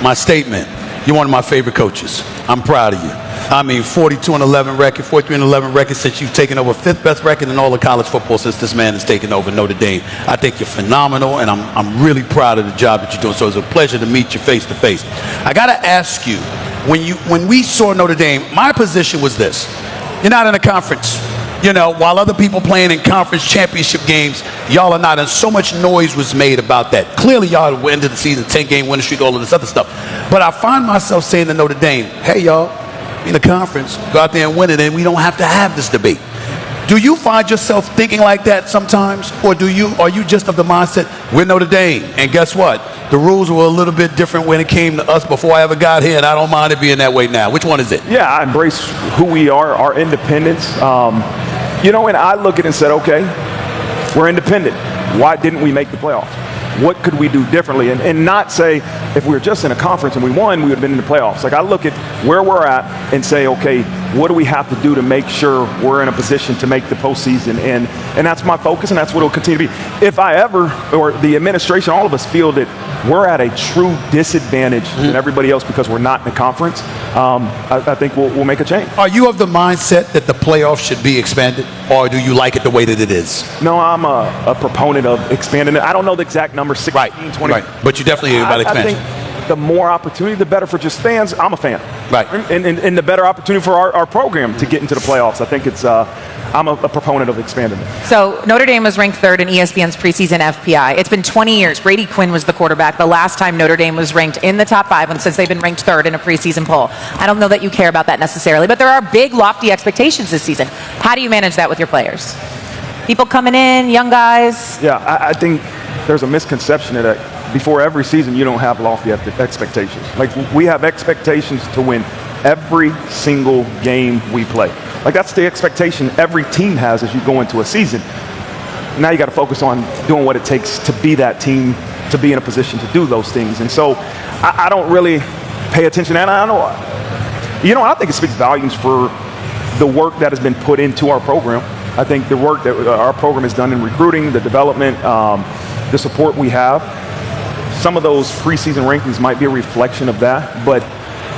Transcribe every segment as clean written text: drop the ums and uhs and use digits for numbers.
my statement. You're one of my favorite coaches. I'm proud of you. I mean, 42-11 record, 43-11 record since you've taken over, 5th best record in all of college football since this man has taken over Notre Dame. I think you're phenomenal, and I'm really proud of the job that you're doing. So it's a pleasure to meet you face to face. I got to ask you, when we saw Notre Dame, my position was this: you're not in a conference. You know, while other people playing in conference championship games, y'all are not, and so much noise was made about that. Clearly, y'all at the end of the season, 10-game winning streak, all of this other stuff. But I find myself saying to Notre Dame, hey, y'all, in the conference, go out there and win it, and we don't have to have this debate. Do you find yourself thinking like that sometimes, or are you just of the mindset, we're Notre Dame, and guess what? The rules were a little bit different when it came to us before I ever got here, and I don't mind it being that way now. Which one is it? Yeah, I embrace who we are, our independence. You know, and I look at it and said, okay, we're independent. Why didn't we make the playoffs? What could we do differently? And not say, if we were just in a conference and we won, we would have been in the playoffs. Like, I look at where we're at and say, okay, what do we have to do to make sure we're in a position to make the postseason? And that's my focus, and that's what it'll continue to be. If I ever, or the administration, all of us feel that we're at a true disadvantage than everybody else because we're not in the conference, I think we'll make a change. Are you of the mindset that the playoffs should be expanded, or do you like it the way that it is? No, I'm a proponent of expanding it. I don't know the exact number, 16, right, 20. Right. But you definitely hear about expansion. I think the more opportunity, the better for just fans. I'm a fan. Right. And the better opportunity for our program to get into the playoffs. I think it's I'm a proponent of expanding it. So Notre Dame was ranked 3rd in ESPN's preseason FPI. It's been 20 years. Brady Quinn was the quarterback the last time Notre Dame was ranked in the top 5, and since they've been ranked 3rd in a preseason poll. I don't know that you care about that necessarily, but there are big, lofty expectations this season. How do you manage that with your players? People coming in, young guys? Yeah, I think there's a misconception that before every season you don't have lofty expectations. Like, we have expectations to win every single game we play. Like, that's the expectation every team has as you go into a season. Now you got to focus on doing what it takes to be that team, to be in a position to do those things. And so I don't really pay attention. And I think it speaks volumes for the work that has been put into our program. I think the work that our program has done in recruiting, the development, the support we have. Some of those preseason rankings might be a reflection of that, but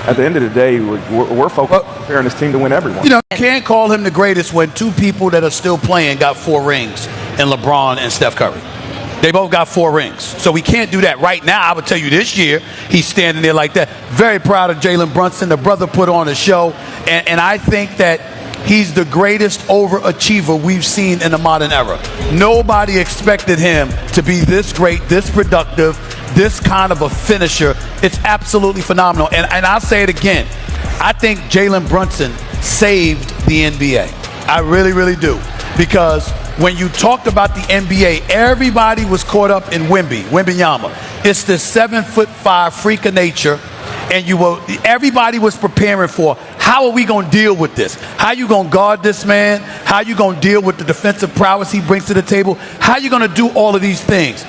at the end of the day, we're focused on preparing this team to win everyone. You know, you can't call him the greatest when 2 people that are still playing got 4 rings, and LeBron and Steph Curry. They both got 4 rings. So we can't do that right now. I would tell you this year, he's standing there like that. Very proud of Jalen Brunson. The brother put on a show, and I think that he's the greatest overachiever we've seen in the modern era. Nobody expected him to be this great, this productive, this kind of a finisher. It's absolutely phenomenal. And I'll say it again. I think Jalen Brunson saved the NBA. I really, really do. Because when you talked about the NBA, everybody was caught up in Wembanyama. It's the 7'5" freak of nature. And everybody was preparing for, how are we going to deal with this? How you going to guard this man? How you going to deal with the defensive prowess he brings to the table? How you going to do all of these things?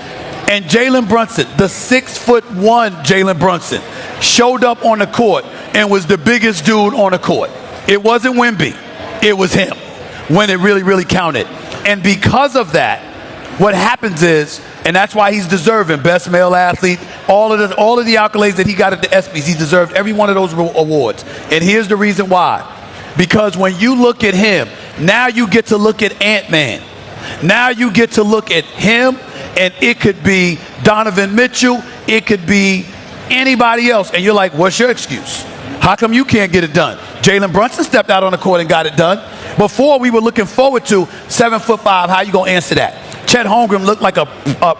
And Jalen Brunson, the 6'1" Jalen Brunson, showed up on the court and was the biggest dude on the court. It wasn't Wemby. It was him when it really, really counted. And because of that, what happens is, and that's why he's deserving best male athlete, all of the accolades that he got at the ESPYs, he deserved every one of those awards. And here's the reason why. Because when you look at him, now you get to look at Ant-Man. Now you get to look at him, and it could be Donovan Mitchell, it could be anybody else. And you're like, what's your excuse? How come you can't get it done? Jalen Brunson stepped out on the court and got it done. Before, we were looking forward to 7'5", how you going to answer that? Chet Holmgren looked like a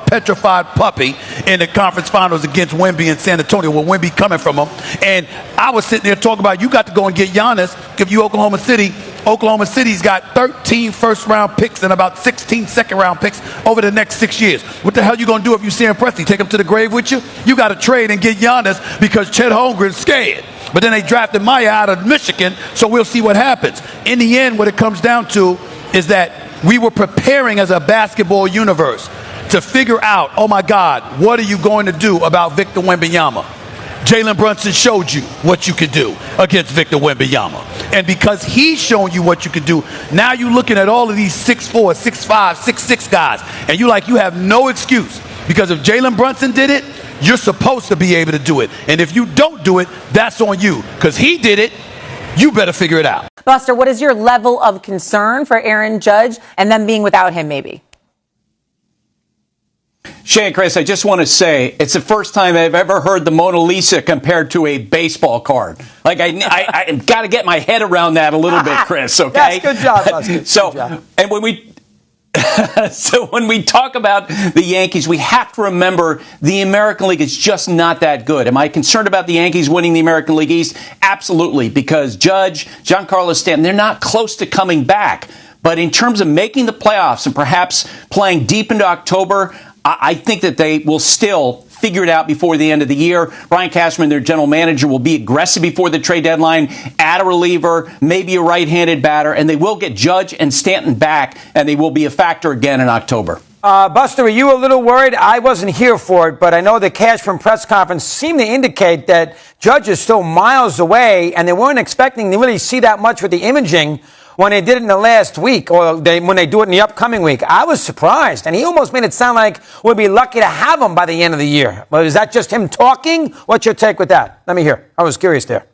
petrified puppy in the conference finals against Wemby in San Antonio, with Wemby coming from him. And I was sitting there talking about, you got to go and get Giannis, give you Oklahoma City. Oklahoma City's got 13 first-round picks and about 16 second-round picks over the next 6 years. What the hell you going to do if you see him Presti? Take him to the grave with you? You got to trade and get Giannis because Chet Holmgren's scared. But then they drafted Maya out of Michigan, so we'll see what happens. In the end, what it comes down to is that we were preparing as a basketball universe to figure out, oh my God, what are you going to do about Victor Wembanyama? Jalen Brunson showed you what you could do against Victor Wembanyama. And because he's shown you what you could do, now you're looking at all of these 6'4", 6'5", 6'6" guys, and you have no excuse. Because if Jalen Brunson did it, you're supposed to be able to do it. And if you don't do it, that's on you. Because he did it. You better figure it out. Buster, what is your level of concern for Aaron Judge and them being without him, maybe? Shay and Chris, I just want to say it's the first time I've ever heard the Mona Lisa compared to a baseball card. Like, I got to get my head around that a little bit, Chris, okay? Yes, good job, Buster. So, good job. And when we... So when we talk about the Yankees, we have to remember the American League is just not that good. Am I concerned about the Yankees winning the American League East? Absolutely, because Judge, Giancarlo Stanton, they're not close to coming back. But in terms of making the playoffs and perhaps playing deep into October, I think that they will still figure it out before the end of the year. Brian Cashman, their general manager, will be aggressive before the trade deadline, add a reliever, maybe a right-handed batter, and they will get Judge and Stanton back, and they will be a factor again in October. Buster, are you a little worried? I wasn't here for it, but I know the Cashman press conference seemed to indicate that Judge is still miles away, and they weren't expecting to really see that much with the imaging when they did it in the last week, or when they do it in the upcoming week. I was surprised, and he almost made it sound like we'd be lucky to have him by the end of the year. But is that just him talking? What's your take with that? Let me hear. I was curious there.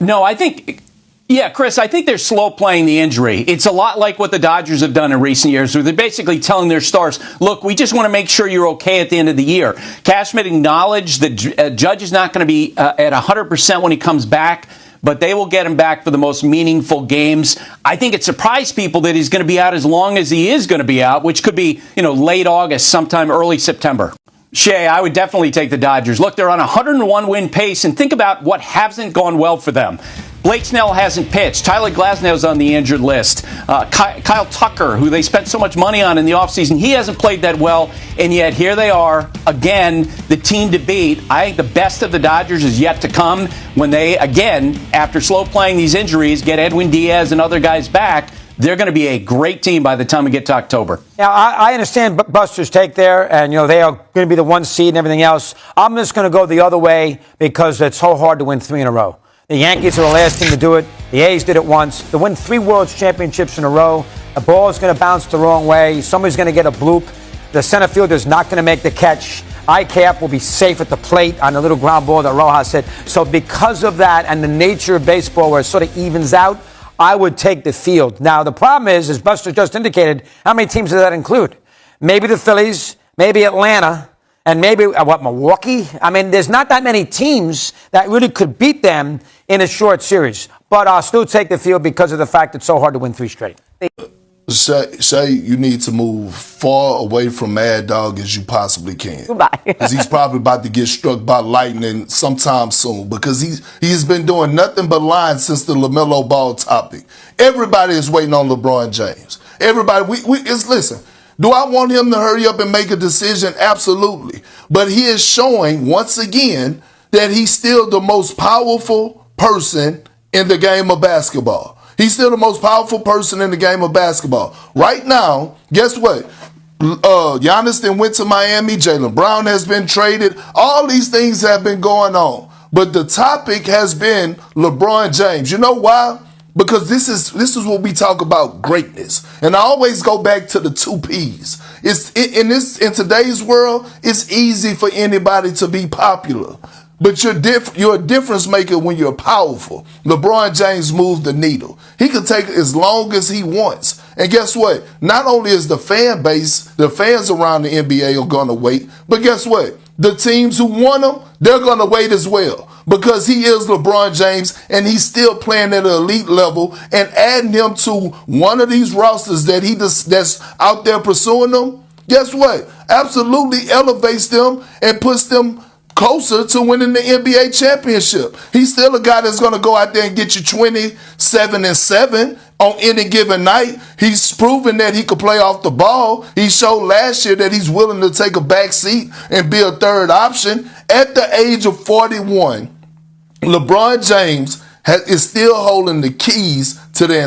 No, I think... Yeah, Chris, I think they're slow playing the injury. It's a lot like what the Dodgers have done in recent years, where they're basically telling their stars, look, we just want to make sure you're okay at the end of the year. Cashman acknowledged that Judge is not going to be at 100% when he comes back, but they will get him back for the most meaningful games. I think it surprised people that he's going to be out as long as he is going to be out, which could be, late August, sometime early September. Shay, I would definitely take the Dodgers. Look, they're on a 101-win pace, and think about what hasn't gone well for them. Blake Snell hasn't pitched. Tyler Glasnow's on the injured list. Kyle Tucker, who they spent so much money on in the offseason, he hasn't played that well, and yet here they are, again, the team to beat. I think the best of the Dodgers is yet to come when they, again, after slow playing these injuries, get Edwin Diaz and other guys back. They're going to be a great team by the time we get to October. Now, I understand Buster's take there, and, they are going to be the one seed and everything else. I'm just going to go the other way because it's so hard to win 3 in a row. The Yankees are the last team to do it. The A's did it once. To win 3 World Championships in a row, the ball is going to bounce the wrong way. Somebody's going to get a bloop. The center fielder is not going to make the catch. ICAP will be safe at the plate on the little ground ball that Rojas hit. So because of that and the nature of baseball where it sort of evens out, I would take the field. Now, the problem is, as Buster just indicated, how many teams does that include? Maybe the Phillies, maybe Atlanta, and maybe, Milwaukee? I mean, there's not that many teams that really could beat them in a short series. But I'll still take the field because of the fact it's so hard to win 3 straight. Shay, you need to move far away from Mad Dog as you possibly can. Goodbye. Because he's probably about to get struck by lightning sometime soon. Because he's been doing nothing but lying since the LaMelo Ball topic. Everybody is waiting on LeBron James. Everybody, listen. Do I want him to hurry up and make a decision? Absolutely. But he is showing once again that he's still the most powerful person in the game of basketball. He's still the most powerful person in the game of basketball. Right now, guess what? Giannis then went to Miami. Jaylen Brown has been traded. All these things have been going on. But the topic has been LeBron James. You know why? Because this is what we talk about greatness. And I always go back to the 2 P's. In today's world, it's easy for anybody to be popular. But you're a difference maker when you're powerful. LeBron James moved the needle. He can take it as long as he wants. And guess what? Not only is the fan base, the fans around the NBA are going to wait, but guess what? The teams who want him, they're going to wait as well. Because he is LeBron James and he's still playing at an elite level, and adding him to one of these rosters that's out there pursuing them, guess what? Absolutely elevates them and puts them closer to winning the NBA championship. He's still a guy that's going to go out there and get you 27-7 on any given night. He's proven that he could play off the ball. He showed last year that he's willing to take a back seat and be a third option. At the age of 41, LeBron James is still holding the keys to the